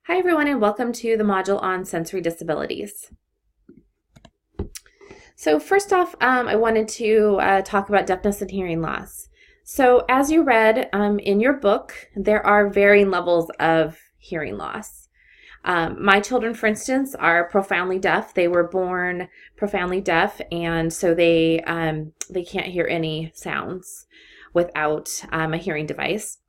Hi everyone and welcome to the module on sensory disabilities. So first off, I wanted to talk about deafness and hearing loss. So as you read in your book, there are varying levels of hearing loss. My children, for instance, are profoundly deaf. They were born profoundly deaf, and so they can't hear any sounds without a hearing device.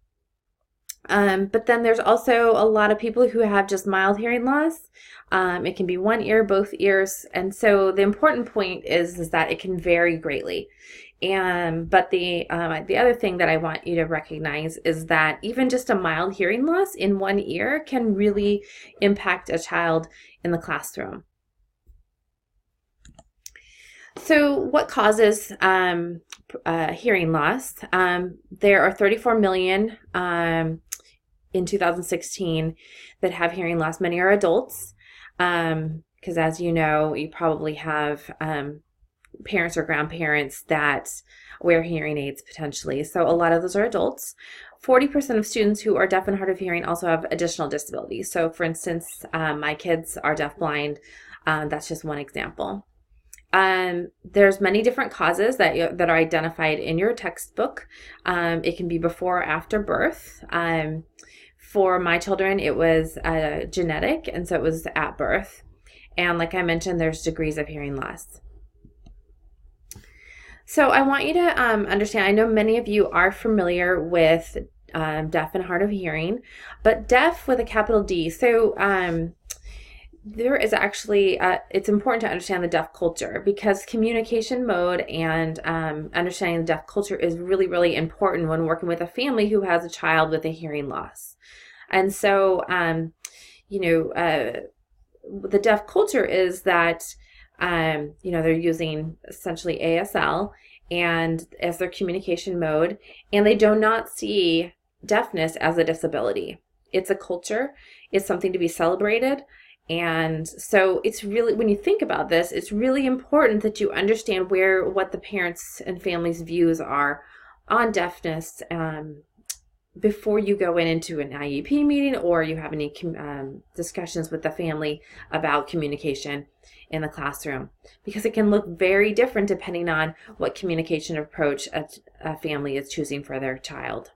But then there's also a lot of people who have just mild hearing loss. It can be one ear, both ears. And so the important point is that it can vary greatly. But the other thing that I want you to recognize is that even just a mild hearing loss in one ear can really impact a child in the classroom. So what causes hearing loss? There are 34 million in 2016 that have hearing loss. Many are adults, because as you know, you probably have parents or grandparents that wear hearing aids potentially. So a lot of those are adults. 40% of students who are deaf and hard of hearing also have additional disabilities. So for instance, my kids are deafblind. That's just one example. There's many different causes that are identified in your textbook. It can be before or after birth. For my children, it was genetic, and so it was at birth. And like I mentioned, there's degrees of hearing loss. So I want you to understand, I know many of you are familiar with deaf and hard of hearing, but deaf with a capital D. So there is actually, it's important to understand the deaf culture, because communication mode and understanding the deaf culture is really, really important when working with a family who has a child with a hearing loss. And so, the deaf culture is that, they're using essentially ASL and as their communication mode, and they do not see deafness as a disability. It's a culture. It's something to be celebrated. And so it's really, when you think about this, it's really important that you understand what the parents and families' views are on deafness before you go into an IEP meeting or you have any discussions with the family about communication in the classroom, because it can look very different depending on what communication approach a family is choosing for their child.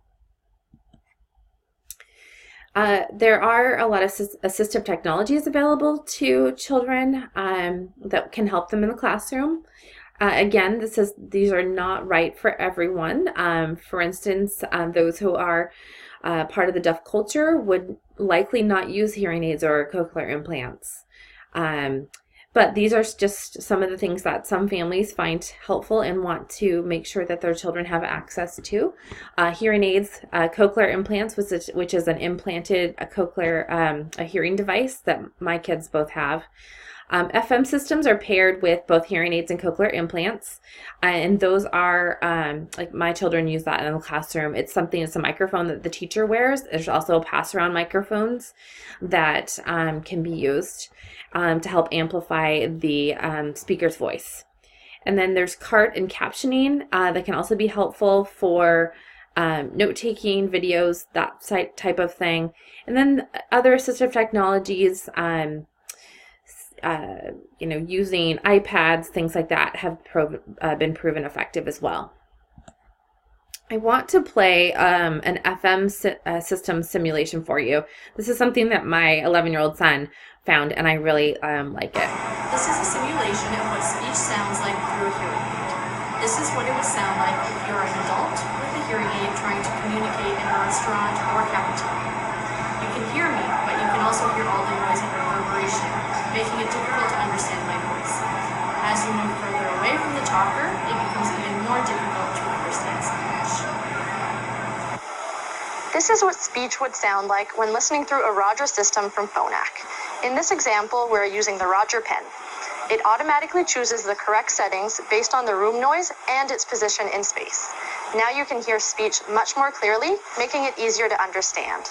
There are a lot of assistive technologies available to children that can help them in the classroom. Again, these are not right for everyone. For instance, those who are part of the deaf culture would likely not use hearing aids or cochlear implants. But these are just some of the things that some families find helpful and want to make sure that their children have access to. Hearing aids, cochlear implants, which is an implanted cochlear a hearing device that my kids both have. FM systems are paired with both hearing aids and cochlear implants, and those are, like my children use that in the classroom. It's a microphone that the teacher wears. There's also pass-around microphones that can be used to help amplify the speaker's voice. And then there's CART and captioning that can also be helpful for note-taking, videos, that type of thing. And then other assistive technologies, using iPads, things like that have been proven effective as well. I want to play an FM system simulation for you. This is something that my 11-year-old son found, and I really like it. This is a simulation of what speech sounds like through a hearing aid. This is what it would sound like if you're an adult with a hearing aid trying to communicate in a restaurant or cafeteria. You can hear me, but you can also hear all the noise and reverberation, making it difficult to understand my voice. As you move further away from the talker, it becomes even more difficult to understand speech. This is what speech would sound like when listening through a Roger system from Phonak. In this example, we're using the Roger pen. It automatically chooses the correct settings based on the room noise and its position in space. Now you can hear speech much more clearly, making it easier to understand.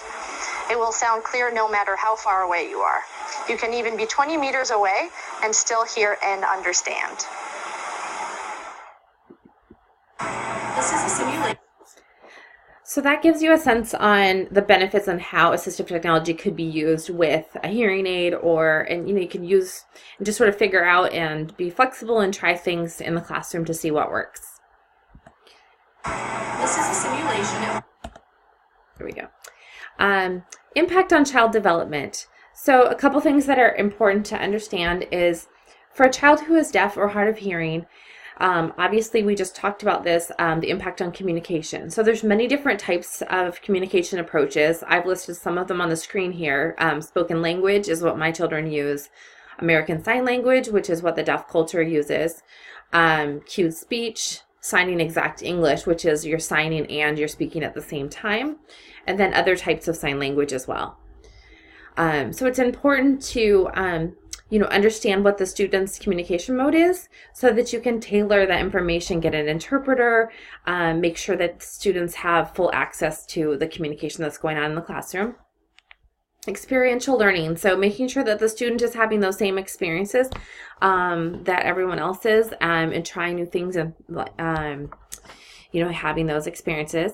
It will sound clear no matter how far away you are. You can even be 20 meters away and still hear and understand. This is a simulation. So that gives you a sense on the benefits and how assistive technology could be used with a hearing aid, and you can use and just sort of figure out and be flexible and try things in the classroom to see what works. This is a simulation. Here we go. Impact on child development. So a couple things that are important to understand is for a child who is deaf or hard of hearing, obviously we just talked about this, the impact on communication. So there's many different types of communication approaches. I've listed some of them on the screen here. Spoken language is what my children use. American Sign Language, which is what the deaf culture uses. Cued speech, signing exact English, which is you're signing and you're speaking at the same time. And then other types of sign language as well. So it's important to understand what the student's communication mode is so that you can tailor that information, get an interpreter, make sure that students have full access to the communication that's going on in the classroom. Experiential learning, so making sure that the student is having those same experiences that everyone else is, and trying new things and having those experiences.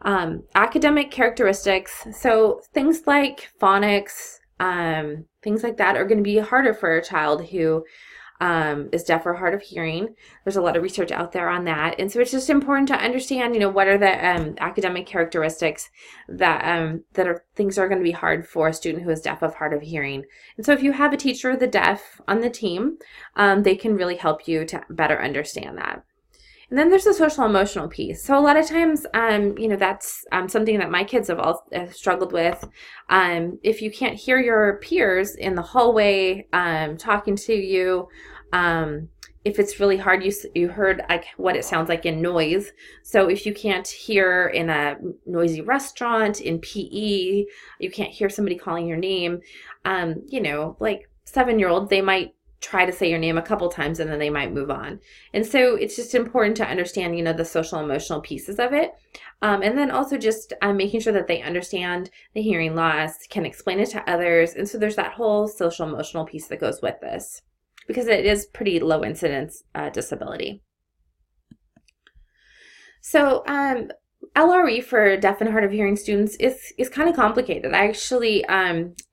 Academic characteristics, so things like phonics, things like that are going to be harder for a child who is deaf or hard of hearing. There's a lot of research out there on that. And so it's just important to understand, what are the academic characteristics that are things that are going to be hard for a student who is deaf or hard of hearing. And so if you have a teacher of the deaf on the team, they can really help you to better understand that. And then there's the social emotional piece. So a lot of times, that's something that my kids have all struggled with. If you can't hear your peers in the hallway talking to you, if it's really hard, you heard like what it sounds like in noise. So if you can't hear in a noisy restaurant, in PE, you can't hear somebody calling your name, like 7-year-olds, they might try to say your name a couple times and then they might move on. And so it's just important to understand, the social emotional pieces of it. And then also just making sure that they understand the hearing loss, can explain it to others. And so there's that whole social emotional piece that goes with this because it is pretty low incidence disability. So LRE for deaf and hard of hearing students is kind of complicated. I actually,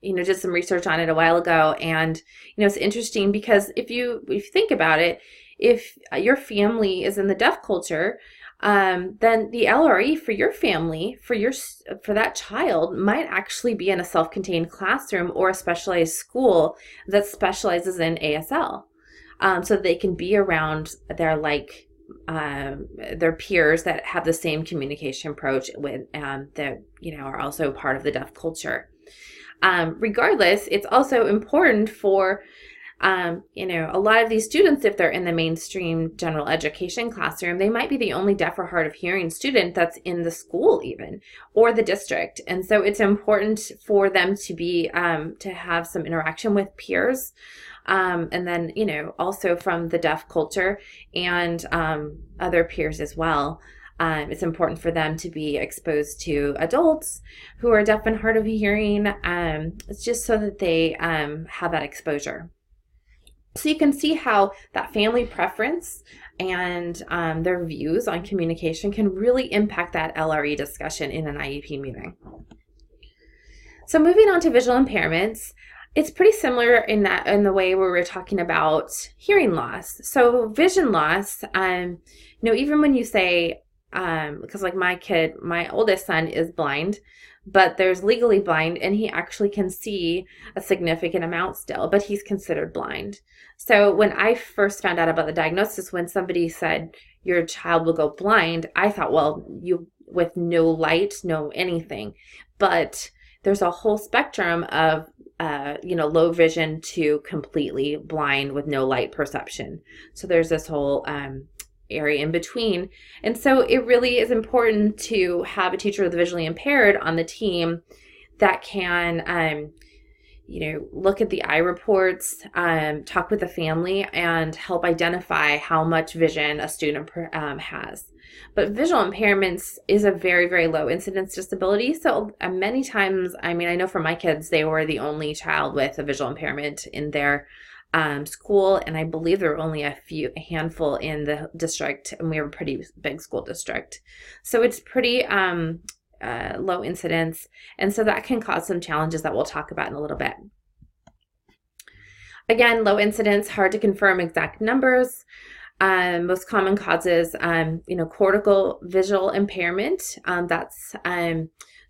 did some research on it a while ago, and it's interesting because if you think about it, if your family is in the deaf culture, then the LRE for your family, for that child, might actually be in a self-contained classroom or a specialized school that specializes in ASL, so they can be around their peers that have the same communication approach with that are also part of the deaf culture. Regardless, it's also important for a lot of these students, if they're in the mainstream general education classroom, they might be the only deaf or hard of hearing student that's in the school even, or the district. And so it's important for them to be, to have some interaction with peers. And then, also from the deaf culture and other peers as well. It's important for them to be exposed to adults who are deaf and hard of hearing. It's just so that they have that exposure. So you can see how that family preference and their views on communication can really impact that LRE discussion in an IEP meeting. So moving on to visual impairments, it's pretty similar in the way where we're talking about hearing loss. So vision loss, even when you say, because like my oldest son is blind, but there's legally blind, and he actually can see a significant amount still, but he's considered blind. So when I first found out about the diagnosis, when somebody said your child will go blind, I thought, well, you with no light, no anything. But there's a whole spectrum of low vision to completely blind with no light perception. So there's this whole area in between. And so it really is important to have a teacher with visually impaired on the team that can, look at the eye reports, talk with the family, and help identify how much vision a student has. But visual impairments is a very, very low incidence disability. So many times, I know for my kids, they were the only child with a visual impairment in their school, and I believe there were only a handful in the district, and we were a pretty big school district. So it's pretty low incidence. And so that can cause some challenges that we'll talk about in a little bit. Again, low incidence, hard to confirm exact numbers. Most common causes, cortical visual impairment. That's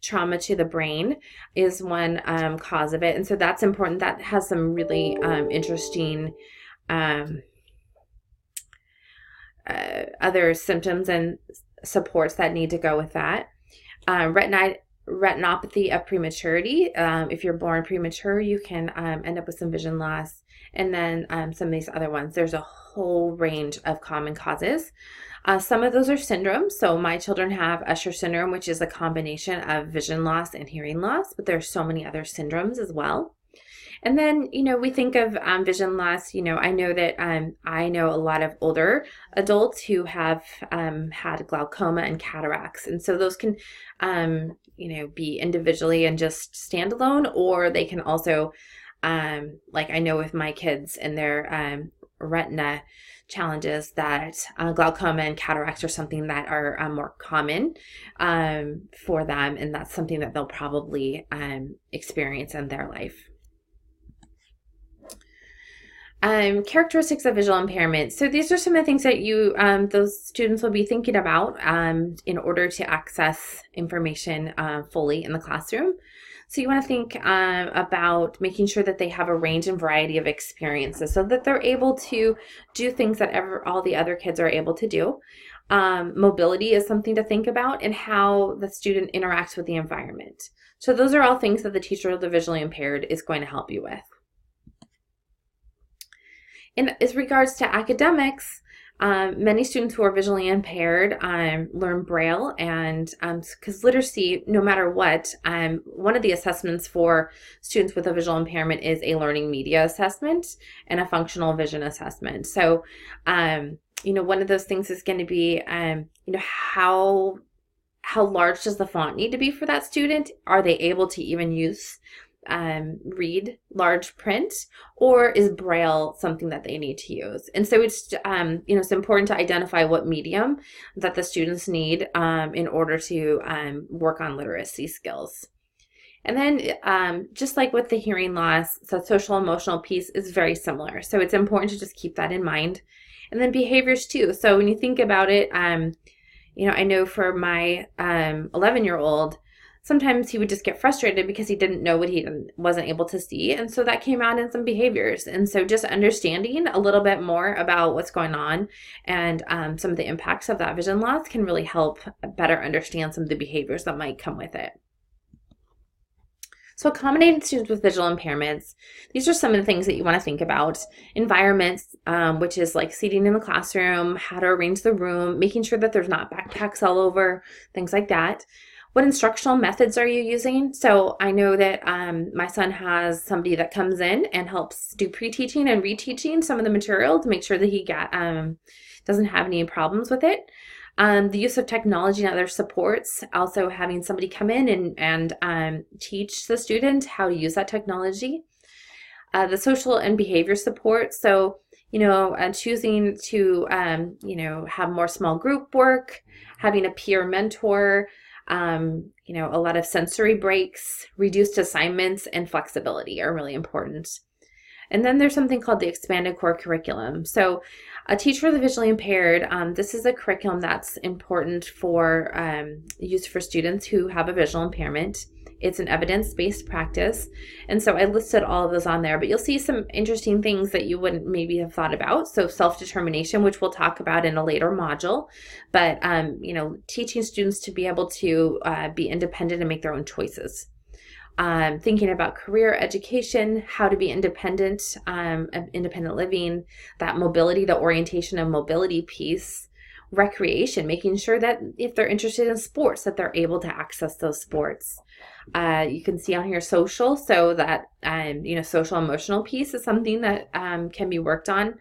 trauma to the brain is one cause of it. And so that's important. That has some really interesting other symptoms and supports that need to go with that. Retinopathy of prematurity. If you're born premature, you can end up with some vision loss. And then some of these other ones. There's a whole range of common causes. Some of those are syndromes. So my children have Usher syndrome, which is a combination of vision loss and hearing loss, but there's so many other syndromes as well. And then, we think of vision loss. I know that I know a lot of older adults who have had glaucoma and cataracts. And so those can, be individually and just standalone, or they can also, like I know with my kids and their retina challenges, that glaucoma and cataracts are something that are more common for them. And that's something that they'll probably experience in their life. Characteristics of visual impairment. So these are some of the things that those students will be thinking about in order to access information fully in the classroom. So you want to think about making sure that they have a range and variety of experiences so that they're able to do things that all the other kids are able to do. Mobility is something to think about, and how the student interacts with the environment. So those are all things that the teacher of the visually impaired is going to help you with. In as regards to academics, many students who are visually impaired learn Braille, and because literacy, no matter what, one of the assessments for students with a visual impairment is a learning media assessment and a functional vision assessment. So, one of those things is going to be, how large does the font need to be for that student? Are they able to even read large print, or is Braille something that they need to use? And so it's it's important to identify what medium that the students need in order to work on literacy skills. And then just like with the hearing loss, the social emotional piece is very similar. So it's important to just keep that in mind. And then behaviors too. So when you think about it, I know for my 11-year-old, sometimes he would just get frustrated because he didn't know what he wasn't able to see. And so that came out in some behaviors. And so just understanding a little bit more about what's going on and some of the impacts of that vision loss can really help better understand some of the behaviors that might come with it. So accommodating students with visual impairments, these are some of the things that you want to think about. Environments, which is like seating in the classroom, how to arrange the room, making sure that there's not backpacks all over, things like that. What instructional methods are you using? So I know that my son has somebody that comes in and helps do pre-teaching and reteaching some of the material to make sure that he doesn't have any problems with it. The use of technology and other supports, also having somebody come in and teach the student how to use that technology. The social and behavior support. So, choosing to, have more small group work, having a peer mentor, a lot of sensory breaks, reduced assignments, and flexibility are really important. And then there's something called the expanded core curriculum. So a teacher of the visually impaired, this is a curriculum that's important for use for students who have a visual impairment. It's an evidence-based practice. And so I listed all of those on there, but you'll see some interesting things that you wouldn't maybe have thought about. So self-determination, which we'll talk about in a later module, but, teaching students to be able to be independent and make their own choices. Thinking about career education, how to be independent, independent living, that mobility, the orientation and mobility piece, recreation, making sure that if they're interested in sports, that they're able to access those sports. You can see on here social, so that, social emotional piece is something that can be worked on.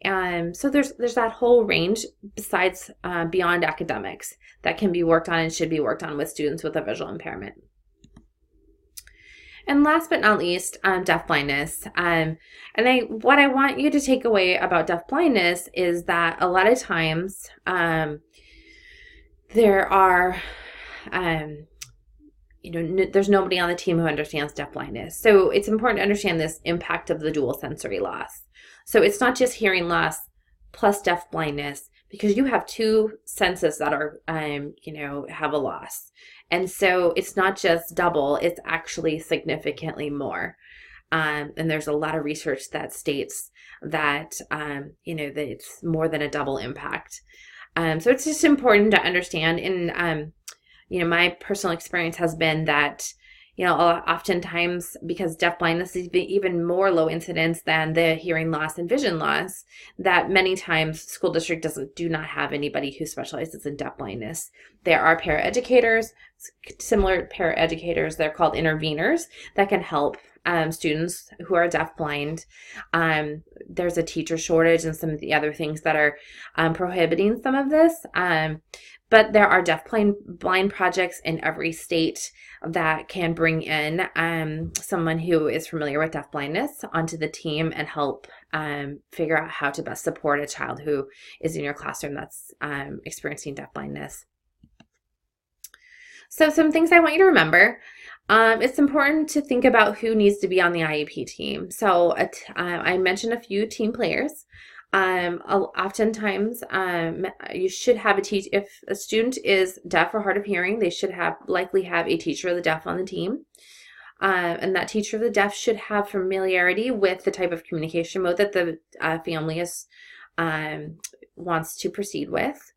So there's that whole range besides beyond academics that can be worked on and should be worked on with students with a visual impairment. And last but not least, deafblindness. What I want you to take away about deafblindness is that a lot of times there are there's nobody on the team who understands deafblindness. So it's important to understand this impact of the dual sensory loss. So it's not just hearing loss plus deafblindness, because you have two senses that are, have a loss. And so it's not just double, it's actually significantly more. And there's a lot of research that states that, that it's more than a double impact. So it's just important to understand. And, my personal experience has been that, oftentimes because deafblindness is even more low incidence than the hearing loss and vision loss, that many times school district do not have anybody who specializes in deafblindness. There are paraeducators, similar paraeducators, they're called interveners, that can help students who are deafblind. There's a teacher shortage and some of the other things that are prohibiting some of this. But there are deafblind projects in every state that can bring in someone who is familiar with deafblindness onto the team and help figure out how to best support a child who is in your classroom that's experiencing deafblindness. So some things I want you to remember. It's important to think about who needs to be on the IEP team. So I mentioned a few team players. Oftentimes, you should have if a student is deaf or hard of hearing, they should likely have a teacher of the deaf on the team. And that teacher of the deaf should have familiarity with the type of communication mode that the family wants to proceed with.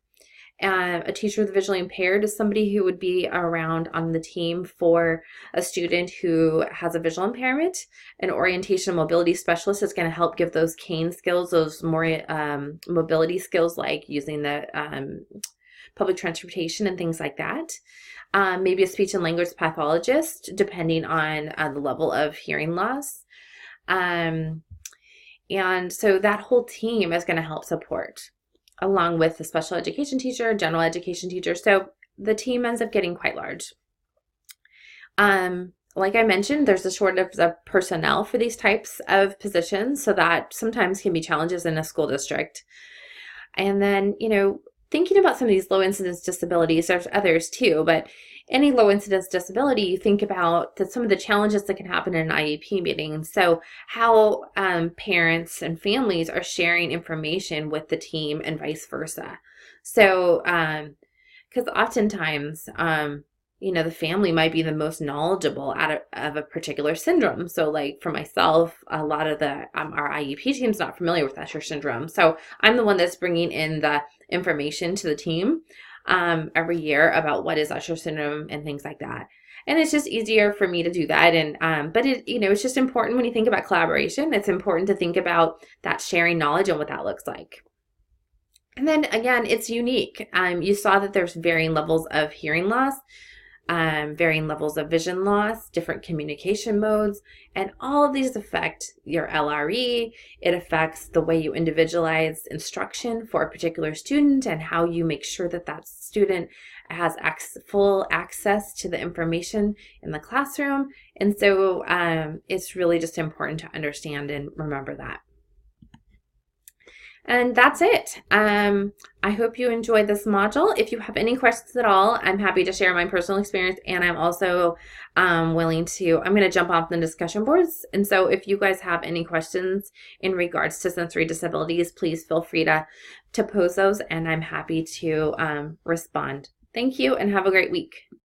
A teacher of the visually impaired is somebody who would be around on the team for a student who has a visual impairment. An orientation and mobility specialist is going to help give those cane skills, those more mobility skills like using the public transportation and things like that. Maybe a speech and language pathologist, depending on the level of hearing loss. And so that whole team is going to help support, along with the special education teacher, general education teacher. So the team ends up getting quite large. Like I mentioned, there's a shortage of personnel for these types of positions, so that sometimes can be challenges in a school district. And then, thinking about some of these low incidence disabilities, there's others too, but any low incidence disability, you think about some of the challenges that can happen in an IEP meeting. So how parents and families are sharing information with the team and vice versa. So, because oftentimes, the family might be the most knowledgeable of a particular syndrome. So like for myself, a lot of our IEP team's not familiar with Usher syndrome. So I'm the one that's bringing in the information to the team every year about what is Usher syndrome and things like that. And it's just easier for me to do that. And, but it's just important when you think about collaboration, it's important to think about that sharing knowledge and what that looks like. And then again, it's unique. You saw that there's varying levels of hearing loss, varying levels of vision loss, different communication modes, and all of these affect your LRE. It affects the way you individualize instruction for a particular student and how you make sure that that student has full access to the information in the classroom. And so it's really just important to understand and remember that. And that's it. I hope you enjoyed this module. If you have any questions at all, I'm happy to share my personal experience, and I'm also I'm going to jump off the discussion boards. And so if you guys have any questions in regards to sensory disabilities, please feel free to pose those, and I'm happy to respond. Thank you, and have a great week.